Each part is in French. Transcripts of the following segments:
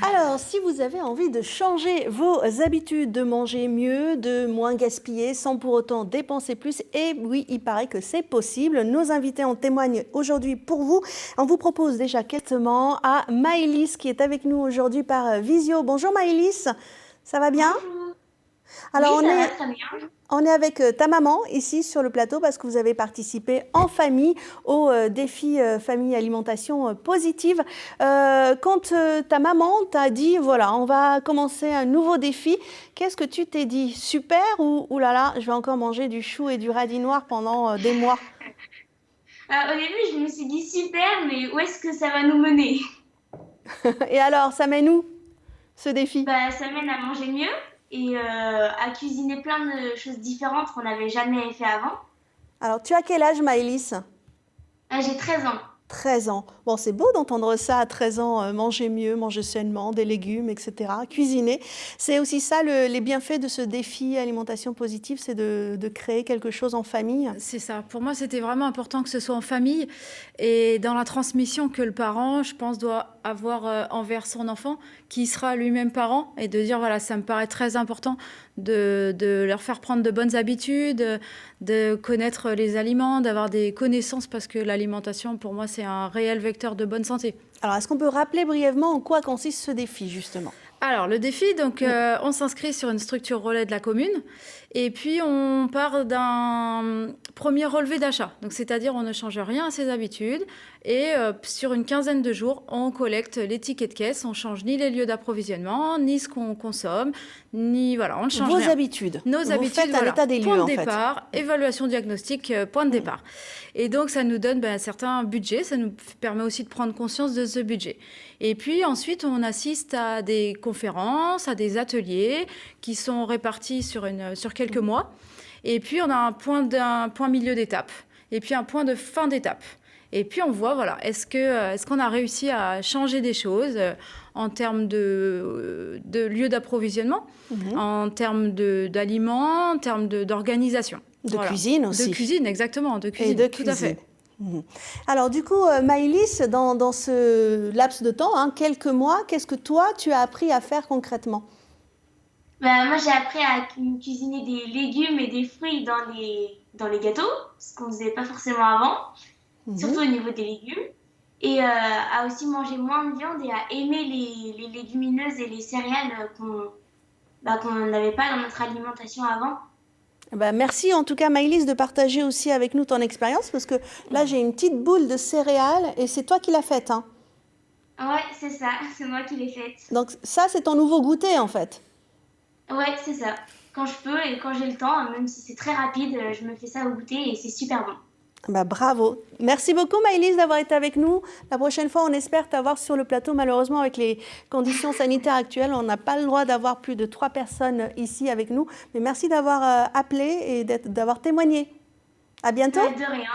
Alors, si vous avez envie de changer vos habitudes, de manger mieux, de moins gaspiller, sans pour autant dépenser plus, et oui, il paraît que c'est possible. Nos invités en témoignent aujourd'hui pour vous. On vous propose déjà quelquement à Maëlys qui est avec nous aujourd'hui par visio. Bonjour Maëlys, ça va bien? Bonjour. Oui, Alors, ça va très bien. on est avec ta maman ici sur le plateau parce que vous avez participé en famille au défi famille alimentation positive. Quand ta maman t'a dit, voilà, on va commencer un nouveau défi, qu'est-ce que tu t'es dit? Super ou là là, je vais encore manger du chou et du radis noir pendant des mois? Au début, je me suis dit super, mais où est-ce que ça va nous mener? Et alors, ça mène où ce défi? Bah, ça mène à manger mieux et à cuisiner plein de choses différentes qu'on n'avait jamais fait avant. Alors, tu as quel âge, Maëlys? J'ai 13 ans. 13 ans. Bon, c'est beau d'entendre ça à 13 ans, manger mieux, manger sainement, des légumes, etc. Cuisiner. C'est aussi ça les bienfaits de ce défi alimentation positive, c'est de créer quelque chose en famille. C'est ça. Pour moi, c'était vraiment important que ce soit en famille et dans la transmission que le parent, je pense, doit avoir envers son enfant, qui sera lui-même parent, et de dire, voilà, ça me paraît très important de leur faire prendre de bonnes habitudes, de connaître les aliments, d'avoir des connaissances, parce que l'alimentation, pour moi, c'est un réel vecteur de bonne santé. Alors, est-ce qu'on peut rappeler brièvement en quoi consiste ce défi, justement? Alors, le défi, donc, on s'inscrit sur une structure relais de la commune et puis on part d'un premier relevé d'achat. Donc, c'est-à-dire, on ne change rien à ses habitudes et sur une quinzaine de jours, on collecte les tickets de caisse. On ne change ni les lieux d'approvisionnement, ni ce qu'on consomme, ni voilà, on ne change rien. Vos habitudes. Nos Vous habitudes, faites un voilà. état des lieux, Point de en fait. départ, évaluation diagnostique, point de départ. Et donc, ça nous donne un certain budget. Ça nous permet aussi de prendre conscience de ce budget. Et puis ensuite, on assiste à des conférences, à des ateliers qui sont répartis sur quelques mois. Et puis, on a un point milieu d'étape et puis un point de fin d'étape. Et puis, on voit, voilà, est-ce qu'on a réussi à changer des choses en termes de lieu d'approvisionnement, en termes d'aliments, en termes d'organisation. De Voilà. cuisine aussi. De cuisine, exactement, de cuisine, Et de tout à fait. Alors du coup, Maëlys, dans ce laps de temps, quelques mois, qu'est-ce que toi, tu as appris à faire concrètement? Bah, moi, j'ai appris à cuisiner des légumes et des fruits dans les gâteaux, ce qu'on faisait pas forcément avant, surtout au niveau des légumes. Et à aussi manger moins de viande et à aimer les légumineuses et les céréales qu'on n'avait pas dans notre alimentation avant. Merci en tout cas Maëlys de partager aussi avec nous ton expérience parce que là j'ai une petite boule de céréales et c'est toi qui l'as faite. Ouais, c'est ça, c'est moi qui l'ai faite. Donc ça c'est ton nouveau goûter en fait. Ouais, c'est ça. Quand je peux et quand j'ai le temps, même si c'est très rapide, je me fais ça au goûter et c'est super bon. Bravo. Merci beaucoup Maëlys d'avoir été avec nous. La prochaine fois, on espère t'avoir sur le plateau. Malheureusement, avec les conditions sanitaires actuelles, on n'a pas le droit d'avoir plus de 3 personnes ici avec nous. Mais merci d'avoir appelé et d'avoir témoigné. À bientôt. De rien.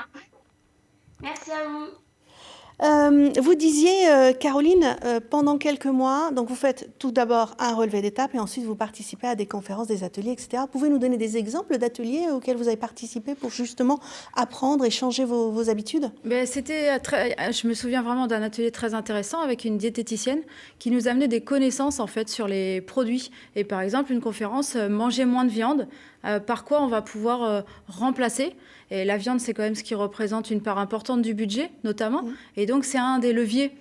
Merci à vous. Vous disiez, Caroline, pendant quelques mois, donc vous faites tout d'abord un relevé d'étape et ensuite vous participez à des conférences, des ateliers, etc. Vous pouvez nous donner des exemples d'ateliers auxquels vous avez participé pour justement apprendre et changer vos habitudes? Je me souviens vraiment d'un atelier très intéressant avec une diététicienne qui nous amenait des connaissances en fait sur les produits. Et par exemple, une conférence manger moins de viande, par quoi on va pouvoir remplacer. Et la viande, c'est quand même ce qui représente une part importante du budget, notamment. Et donc, c'est un des leviers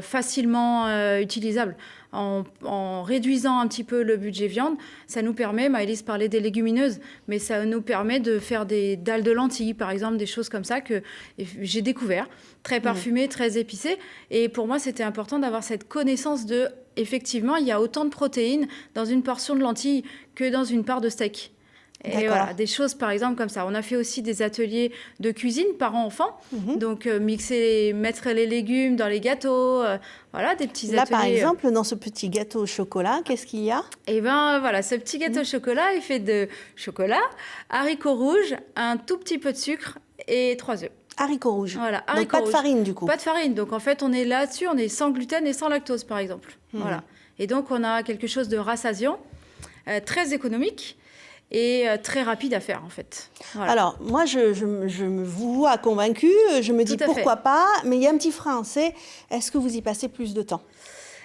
facilement utilisables. En réduisant un petit peu le budget viande, ça nous permet, Maëlys parlait des légumineuses, mais ça nous permet de faire des dalles de lentilles, par exemple, des choses comme ça que j'ai découvert, très parfumées, très épicées. Et pour moi, c'était important d'avoir cette connaissance de, effectivement, il y a autant de protéines dans une portion de lentilles que dans une part de steak. Et voilà, des choses par exemple comme ça. On a fait aussi des ateliers de cuisine parents-enfants. Donc mettre les légumes dans les gâteaux, voilà, des petits ateliers. Là par exemple, dans ce petit gâteau au chocolat, qu'est-ce qu'il y a? Et voilà, ce petit gâteau au chocolat est fait de chocolat, haricots rouges, un tout petit peu de sucre et 3 œufs. Haricots rouges. Voilà, donc pas de farine du coup. Pas de farine. Donc en fait, on est là-dessus, on est sans gluten et sans lactose par exemple. Voilà. Et donc on a quelque chose de rassasiant, très économique. Et très rapide à faire, en fait. Voilà. Alors, moi, je me vois convaincue, je me dis pourquoi pas, mais il y a un petit frein, c'est est-ce que vous y passez plus de temps?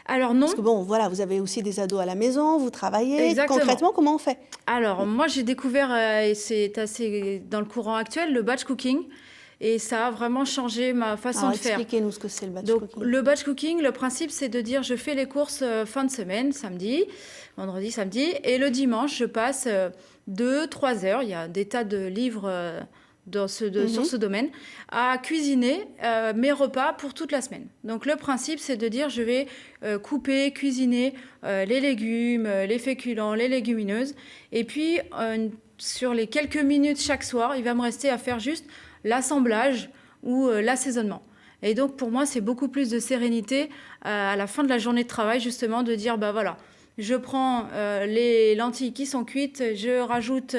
Alors non. Parce que bon, voilà, vous avez aussi des ados à la maison, vous travaillez. Exactement. Concrètement, comment on fait? Alors, moi, j'ai découvert, et c'est assez dans le courant actuel, le batch cooking. Et ça a vraiment changé ma façon Alors, de faire. expliquez-nous ce que c'est le batch Donc, cooking. le batch cooking, le principe, c'est de dire je fais les courses fin de semaine, samedi, vendredi, samedi, et le dimanche, je passe 2-3 heures, il y a des tas de livres sur ce domaine, à cuisiner mes repas pour toute la semaine. Donc, le principe, c'est de dire je vais couper, cuisiner les légumes, les féculents, les légumineuses, et puis sur les quelques minutes chaque soir, il va me rester à faire juste l'assemblage ou l'assaisonnement. Et donc, pour moi, c'est beaucoup plus de sérénité à la fin de la journée de travail, justement, de dire, bah voilà, je prends les lentilles qui sont cuites, je rajoute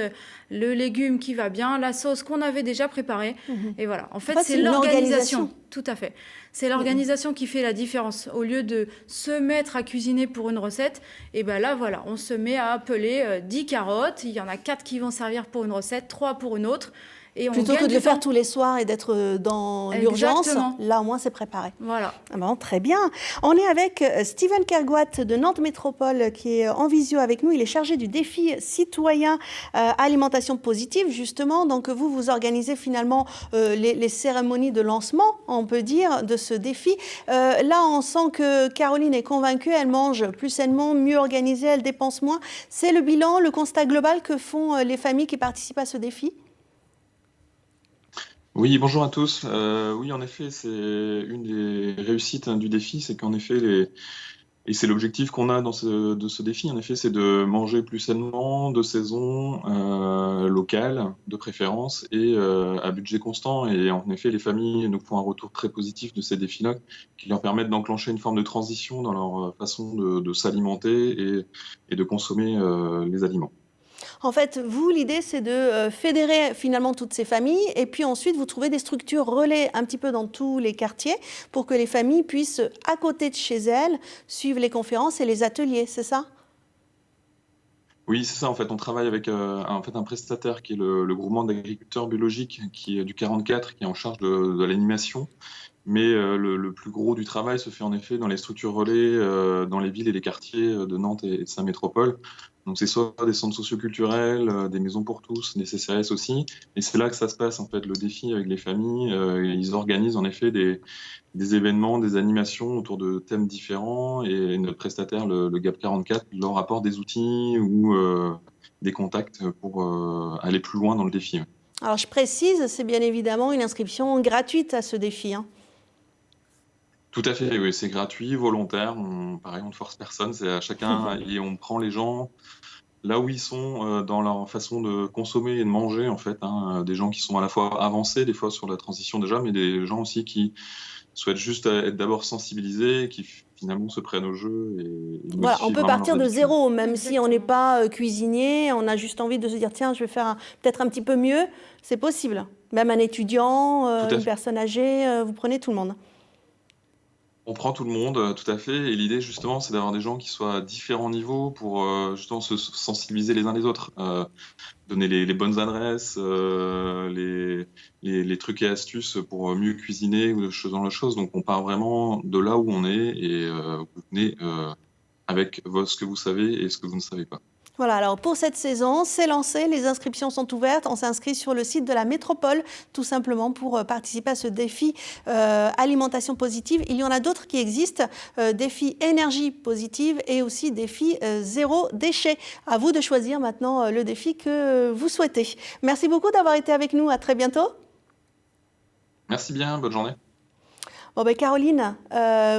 le légume qui va bien, la sauce qu'on avait déjà préparée. Et voilà. En fait, c'est l'organisation. Tout à fait. C'est l'organisation qui fait la différence. Au lieu de se mettre à cuisiner pour une recette, et ben là, voilà, on se met à peler 10 carottes. Il y en a 4 qui vont servir pour une recette, 3 pour une autre. Et plutôt que de le faire tous les soirs et d'être dans l'urgence, là au moins c'est préparé. Voilà. Bon, très bien. On est avec Steven Kergoat de Nantes Métropole qui est en visio avec nous. Il est chargé du défi citoyen alimentation positive justement. Donc vous organisez finalement les cérémonies de lancement, on peut dire, de ce défi. Là on sent que Caroline est convaincue, elle mange plus sainement, mieux organisée, elle dépense moins. C'est le bilan, le constat global que font les familles qui participent à ce défi? Oui, bonjour à tous. Oui, en effet, c'est une des réussites du défi, c'est qu'en effet, et c'est l'objectif qu'on a de ce défi, en effet, c'est de manger plus sainement, de saison, locale, de préférence, et à budget constant. Et en effet, les familles nous font un retour très positif de ces défis-là, qui leur permettent d'enclencher une forme de transition dans leur façon de s'alimenter et de consommer les aliments. En fait, vous, l'idée, c'est de fédérer finalement toutes ces familles et puis ensuite, vous trouvez des structures relais un petit peu dans tous les quartiers pour que les familles puissent, à côté de chez elles, suivre les conférences et les ateliers, c'est ça? Oui, c'est ça. En fait, on travaille avec un prestataire qui est le groupement d'agriculteurs biologiques qui est du 44, qui est en charge de l'animation. Mais le plus gros du travail se fait en effet dans les structures relais, dans les villes et les quartiers de Nantes et de sa métropole. Donc c'est soit des centres socioculturels, des maisons pour tous, des CCAS aussi. Et c'est là que ça se passe en fait, le défi avec les familles. Ils organisent en effet des événements, des animations autour de thèmes différents. Et notre prestataire, le GAP 44, leur apporte des outils ou des contacts pour aller plus loin dans le défi. Alors je précise, c'est bien évidemment une inscription gratuite à ce défi. Tout à fait, oui, c'est gratuit, volontaire. Pareil, on ne force personne, c'est à chacun et on prend les gens là où ils sont dans leur façon de consommer et de manger, en fait. Des gens qui sont à la fois avancés, des fois sur la transition déjà, mais des gens aussi qui souhaitent juste être d'abord sensibilisés, qui finalement se prennent au jeu. Voilà, on peut partir de zéro, même si on n'est pas cuisinier, on a juste envie de se dire tiens, je vais faire peut-être un petit peu mieux, c'est possible. Même un étudiant, une personne âgée, vous prenez tout le monde. On prend tout le monde, tout à fait. Et l'idée, justement, c'est d'avoir des gens qui soient à différents niveaux pour justement se sensibiliser les uns les autres. Donner les bonnes adresses, les trucs et astuces pour mieux cuisiner ou ce genre de choses. Donc, on part vraiment de là où on est et vous venez avec ce que vous savez et ce que vous ne savez pas. Voilà, alors pour cette saison, c'est lancé, les inscriptions sont ouvertes. On s'inscrit sur le site de la métropole, tout simplement pour participer à ce défi alimentation positive. Il y en a d'autres qui existent, défi énergie positive et aussi défi zéro déchet. À vous de choisir maintenant le défi que vous souhaitez. Merci beaucoup d'avoir été avec nous. À très bientôt. Merci bien, bonne journée. Bon ben Caroline,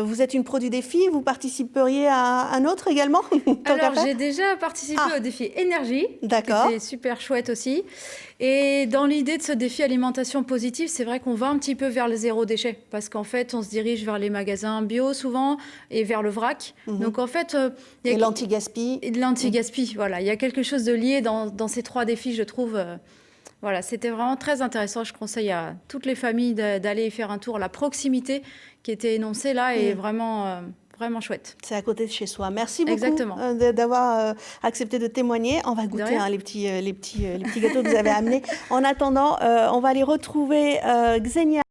vous êtes une pro du défi, vous participeriez à un autre également? Alors j'ai déjà participé au défi énergie, d'accord, qui était super chouette aussi. Et dans l'idée de ce défi alimentation positive, c'est vrai qu'on va un petit peu vers le zéro déchet, parce qu'en fait on se dirige vers les magasins bio souvent et vers le vrac. Donc en fait, et l'anti-gaspi. Et de l'anti-gaspi, voilà. Il y a quelque chose de lié dans ces trois défis, je trouve. Voilà, c'était vraiment très intéressant. Je conseille à toutes les familles d'aller y faire un tour. La proximité qui était énoncée là est vraiment, vraiment chouette. C'est à côté de chez soi. Merci beaucoup d'avoir accepté de témoigner. On va goûter les petits gâteaux que vous avez amenés. En attendant, on va aller retrouver Xenia.